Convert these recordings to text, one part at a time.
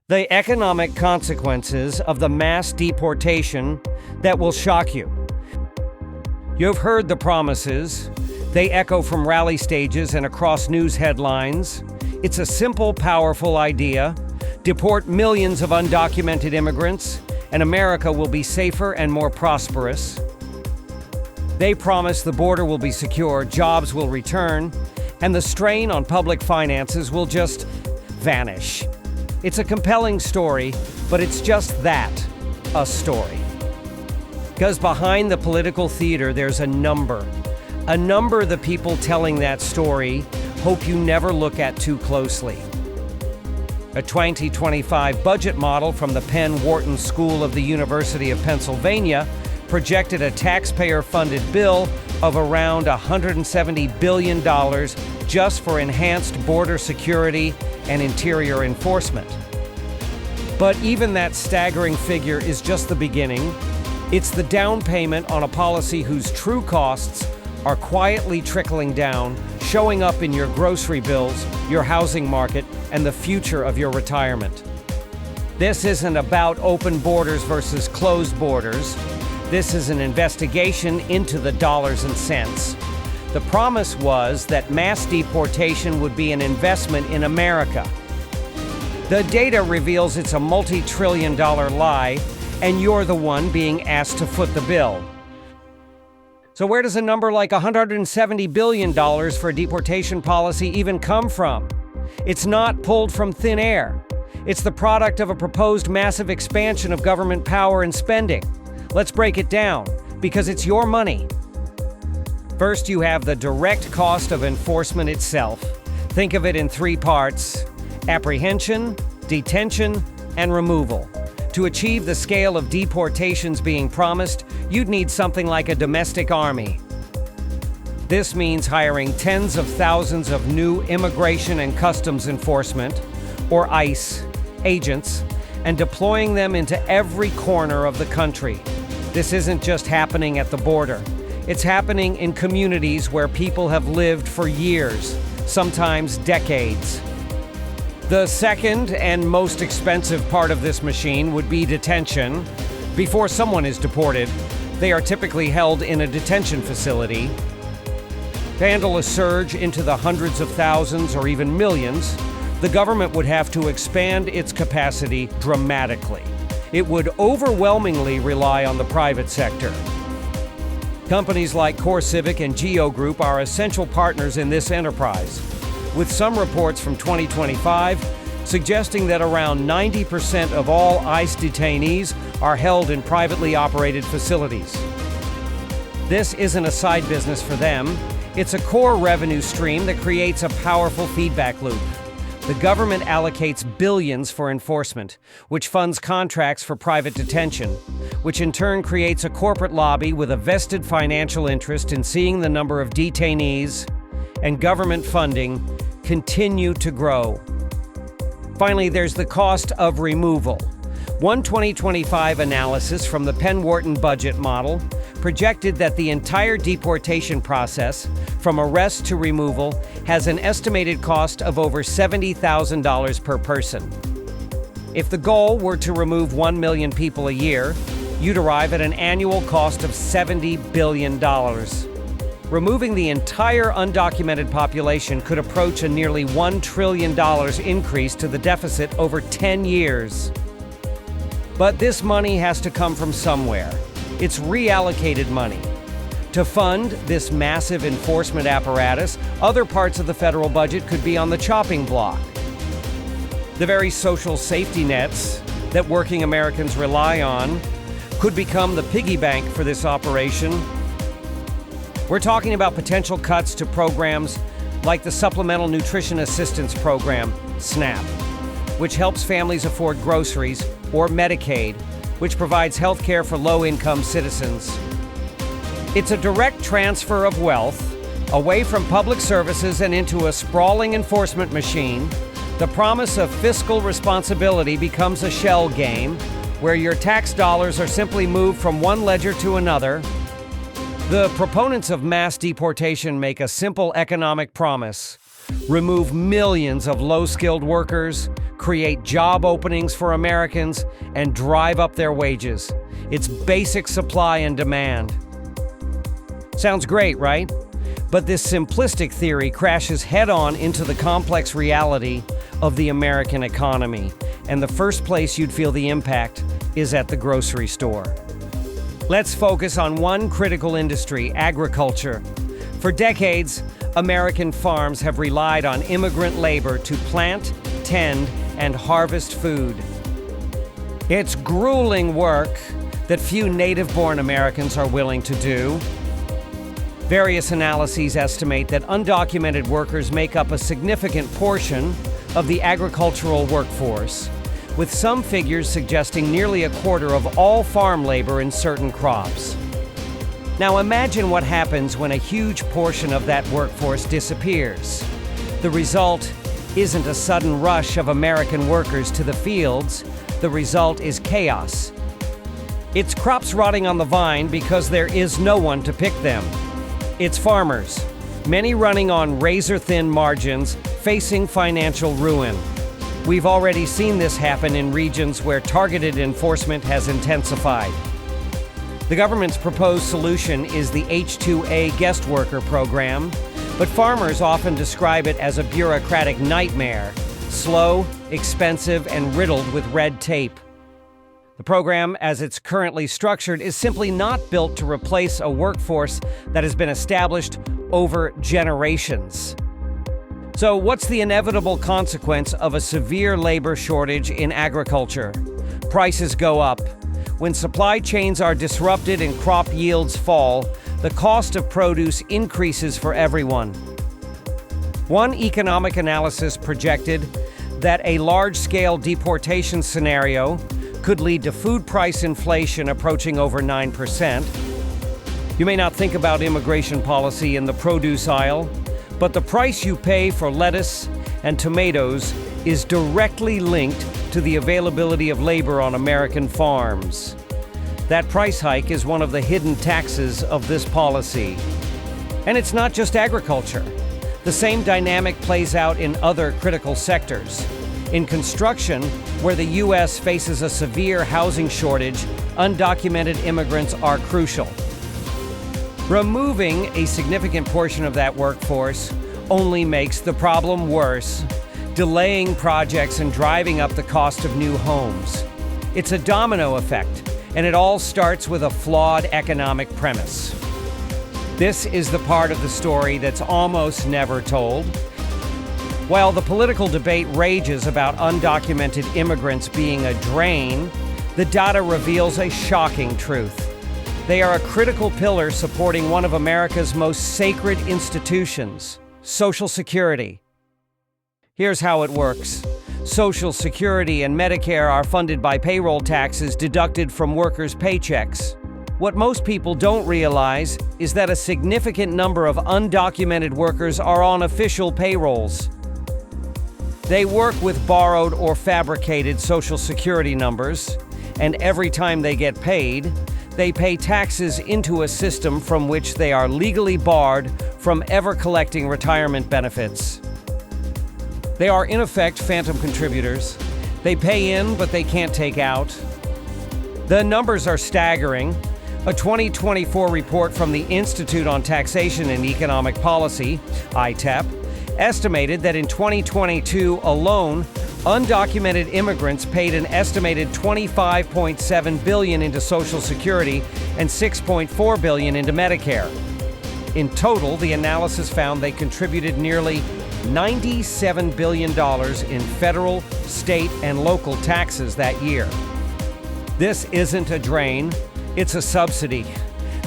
The economic consequences of the mass deportation that will shock you. You've heard the promises. They echo from rally stages and across news headlines. It's a simple, powerful idea. Deport millions of undocumented immigrants, and America will be safer and more prosperous. They promise the border will be secure, jobs will return, and the strain on public finances will just vanish. It's a compelling story, but it's just that, a story. Because behind the political theater, there's a number the people telling that story hope you never look at too closely. A 2025 budget model from the Penn Wharton School of the University of Pennsylvania projected a taxpayer-funded bill of around $170 billion just for enhanced border security and interior enforcement. But even that staggering figure is just the beginning. It's the down payment on a policy whose true costs are quietly trickling down, showing up in your grocery bills, your housing market, and the future of your retirement. This isn't about open borders versus closed borders. This is an investigation into the dollars and cents. The promise was that mass deportation would be an investment in America. The data reveals it's a multi-trillion-dollar lie, and you're the one being asked to foot the bill. So where does a number like $170 billion for a deportation policy even come from? It's not pulled from thin air. It's the product of a proposed massive expansion of government power and spending. Let's break it down, because it's your money. First, you have the direct cost of enforcement itself. Think of it in three parts: apprehension, detention, and removal. To achieve the scale of deportations being promised, you'd need something like a domestic army. This means hiring tens of thousands of new Immigration and Customs Enforcement, or ICE, agents, and deploying them into every corner of the country. This isn't just happening at the border. It's happening in communities where people have lived for years, sometimes decades. The second and most expensive part of this machine would be detention. Before someone is deported, they are typically held in a detention facility. To handle a surge into the hundreds of thousands or even millions, the government would have to expand its capacity dramatically. It would overwhelmingly rely on the private sector. Companies like CoreCivic and Geo Group are essential partners in this enterprise, with some reports from 2025 suggesting that around 90% of all ICE detainees are held in privately operated facilities. This isn't a side business for them. It's a core revenue stream that creates a powerful feedback loop. The government allocates billions for enforcement, which funds contracts for private detention, which in turn creates a corporate lobby with a vested financial interest in seeing the number of detainees and government funding continue to grow. Finally, there's the cost of removal. One 2025 analysis from the Penn Wharton budget model projected that the entire deportation process, from arrest to removal, has an estimated cost of over $70,000 per person. If the goal were to remove 1 million people a year, you'd arrive at an annual cost of $70 billion. Removing the entire undocumented population could approach a nearly $1 trillion increase to the deficit over 10 years. But this money has to come from somewhere. It's reallocated money. To fund this massive enforcement apparatus, other parts of the federal budget could be on the chopping block. The very social safety nets that working Americans rely on could become the piggy bank for this operation. We're talking about potential cuts to programs like the Supplemental Nutrition Assistance Program, SNAP, which helps families afford groceries, or Medicaid, which provides health care for low-income citizens. It's a direct transfer of wealth away from public services and into a sprawling enforcement machine. The promise of fiscal responsibility becomes a shell game, where your tax dollars are simply moved from one ledger to another. The proponents of mass deportation make a simple economic promise. remove millions of low-skilled workers, create job openings for Americans, and drive up their wages. It's basic supply and demand. Sounds great, right? But this simplistic theory crashes head-on into the complex reality of the American economy, and the first place you'd feel the impact is at the grocery store. Let's focus on one critical industry, agriculture. For decades, American farms have relied on immigrant labor to plant, tend, and harvest food. It's grueling work that few native-born Americans are willing to do. Various analyses estimate that undocumented workers make up a significant portion of the agricultural workforce, with some figures suggesting nearly a quarter of all farm labor in certain crops. Now imagine what happens when a huge portion of that workforce disappears. The result isn't a sudden rush of American workers to the fields. The result is chaos. It's crops rotting on the vine because there is no one to pick them. It's farmers, many running on razor-thin margins, facing financial ruin. We've already seen this happen in regions where targeted enforcement has intensified. The government's proposed solution is the H-2A guest worker program, but farmers often describe it as a bureaucratic nightmare, slow, expensive, and riddled with red tape. The program, as it's currently structured, is simply not built to replace a workforce that has been established over generations. So, what's the inevitable consequence of a severe labor shortage in agriculture? Prices go up. When supply chains are disrupted and crop yields fall, the cost of produce increases for everyone. One economic analysis projected that a large-scale deportation scenario could lead to food price inflation approaching over 9%. You may not think about immigration policy in the produce aisle, but the price you pay for lettuce and tomatoes is directly linked to the availability of labor on American farms. That price hike is one of the hidden taxes of this policy. And it's not just agriculture. The same dynamic plays out in other critical sectors. In construction, where the U.S. faces a severe housing shortage, undocumented immigrants are crucial. Removing a significant portion of that workforce only makes the problem worse, delaying projects and driving up the cost of new homes. It's a domino effect, and it all starts with a flawed economic premise. This is the part of the story that's almost never told. While the political debate rages about undocumented immigrants being a drain, the data reveals a shocking truth. They are a critical pillar supporting one of America's most sacred institutions, Social Security. Here's how it works. Social Security and Medicare are funded by payroll taxes deducted from workers' paychecks. What most people don't realize is that a significant number of undocumented workers are on official payrolls. They work with borrowed or fabricated Social Security numbers, and every time they get paid, they pay taxes into a system from which they are legally barred from ever collecting retirement benefits. They are, in effect, phantom contributors. They pay in, but they can't take out. The numbers are staggering. A 2024 report from the Institute on Taxation and Economic Policy, ITEP, estimated that in 2022 alone, undocumented immigrants paid an estimated $25.7 billion into Social Security and $6.4 billion into Medicare. In total, the analysis found they contributed nearly $97 billion in federal, state, and local taxes that year. This isn't a drain, it's a subsidy.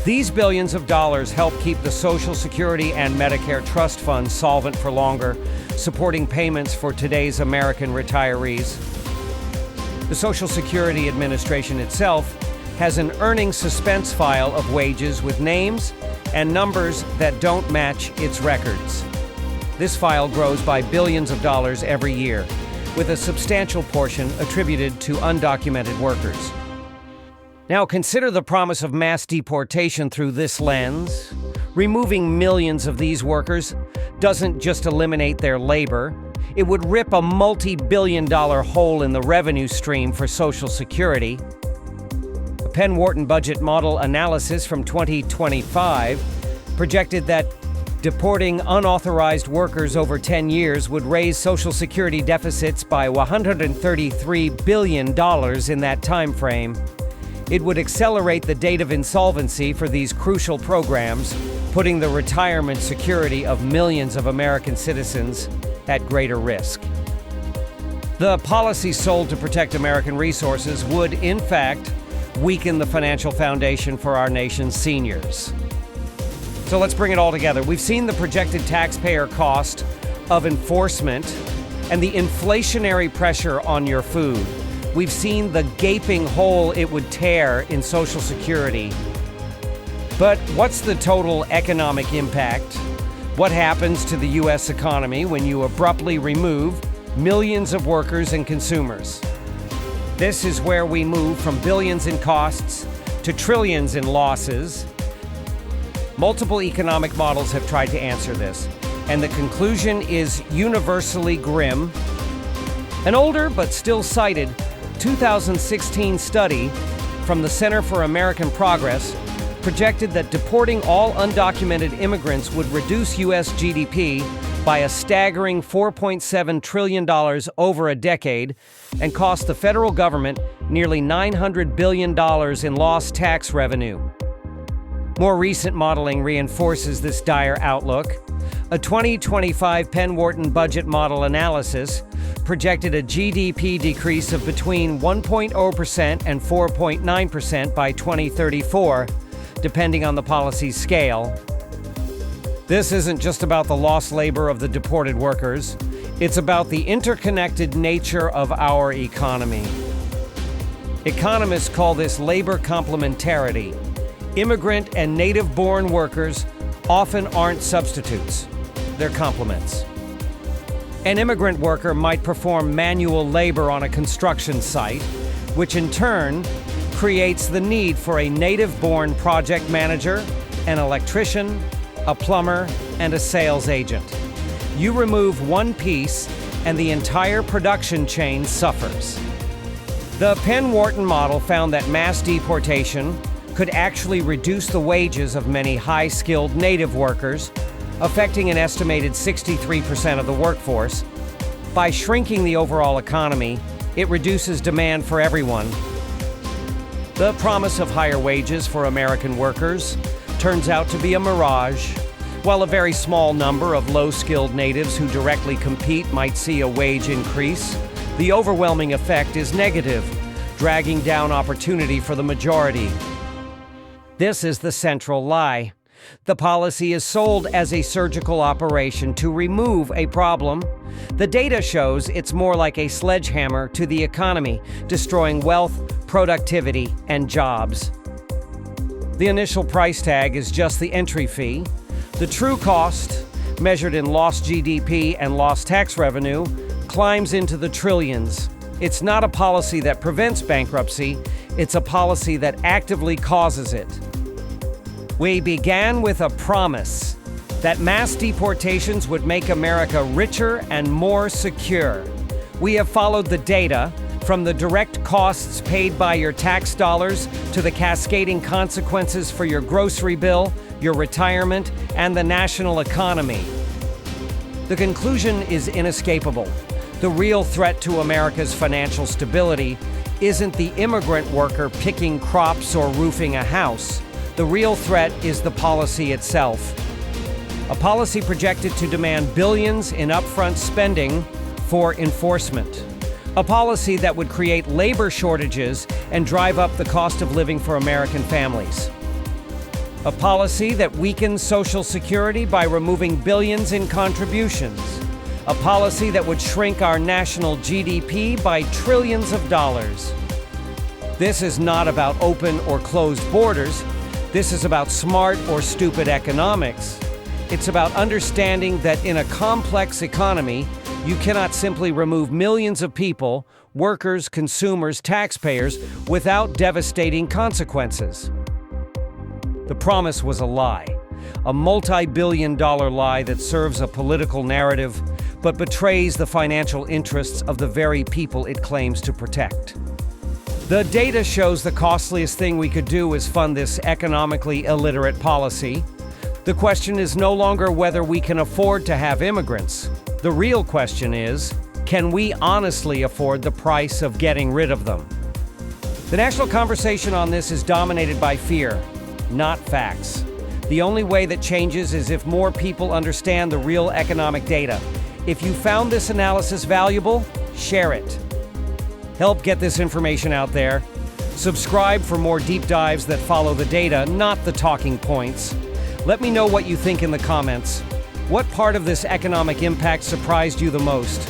These billions of dollars help keep the Social Security and Medicare trust funds solvent for longer, supporting payments for today's American retirees. The Social Security Administration itself has an earnings suspense file of wages with names and numbers that don't match its records. This file grows by billions of dollars every year, with a substantial portion attributed to undocumented workers. Now consider the promise of mass deportation through this lens. Removing millions of these workers doesn't just eliminate their labor, it would rip a multi-billion-dollar hole in the revenue stream for Social Security. A Penn-Wharton budget model analysis from 2025 projected that deporting unauthorized workers over 10 years would raise Social Security deficits by $133 billion in that time frame. It would accelerate the date of insolvency for these crucial programs, putting the retirement security of millions of American citizens at greater risk. The policy sold to protect American resources would, in fact, weaken the financial foundation for our nation's seniors. So let's bring it all together. We've seen the projected taxpayer cost of enforcement and the inflationary pressure on your food. We've seen the gaping hole it would tear in Social Security. But what's the total economic impact? What happens to the U.S. economy when you abruptly remove millions of workers and consumers? This is where we move from billions in costs to trillions in losses. Multiple economic models have tried to answer this, and the conclusion is universally grim. An older but still cited 2016 study from the Center for American Progress projected that deporting all undocumented immigrants would reduce U.S. GDP by a staggering $4.7 trillion over a decade and cost the federal government nearly $900 billion in lost tax revenue. More recent modeling reinforces this dire outlook. A 2025 Penn-Wharton budget model analysis projected a GDP decrease of between 1.0% and 4.9% by 2034, depending on the policy's scale. This isn't just about the lost labor of the deported workers. It's about the interconnected nature of our economy. Economists call this labor complementarity. Immigrant and native-born workers often aren't substitutes. They're complements. An immigrant worker might perform manual labor on a construction site, which in turn creates the need for a native-born project manager, an electrician, a plumber, and a sales agent. You remove one piece, and the entire production chain suffers. The Penn-Wharton model found that mass deportation could actually reduce the wages of many high-skilled native workers, affecting an estimated 63% of the workforce. By shrinking the overall economy, it reduces demand for everyone. The promise of higher wages for American workers turns out to be a mirage. While a very small number of low-skilled natives who directly compete might see a wage increase, the overwhelming effect is negative, dragging down opportunity for the majority. This is the central lie. The policy is sold as a surgical operation to remove a problem. The data shows it's more like a sledgehammer to the economy, destroying wealth, productivity, and jobs. The initial price tag is just the entry fee. The true cost, measured in lost GDP and lost tax revenue, climbs into the trillions. It's not a policy that prevents bankruptcy, it's a policy that actively causes it. We began with a promise that mass deportations would make America richer and more secure. We have followed the data, from the direct costs paid by your tax dollars to the cascading consequences for your grocery bill, your retirement, and the national economy. The conclusion is inescapable. The real threat to America's financial stability isn't the immigrant worker picking crops or roofing a house. The real threat is the policy itself. A policy projected to demand billions in upfront spending for enforcement. A policy that would create labor shortages and drive up the cost of living for American families. A policy that weakens Social Security by removing billions in contributions. A policy that would shrink our national GDP by trillions of dollars. This is not about open or closed borders. This is about smart or stupid economics. It's about understanding that in a complex economy, you cannot simply remove millions of people, workers, consumers, taxpayers, without devastating consequences. The promise was a lie. a multi-billion-dollar lie that serves a political narrative but betrays the financial interests of the very people it claims to protect. The data shows the costliest thing we could do is fund this economically illiterate policy. The question is no longer whether we can afford to have immigrants. The real question is, can we honestly afford the price of getting rid of them? The national conversation on this is dominated by fear, not facts. The only way that changes is if more people understand the real economic data. If you found this analysis valuable, share it. Help get this information out there. Subscribe for more deep dives that follow the data, not the talking points. Let me know what you think in the comments. What part of this economic impact surprised you the most?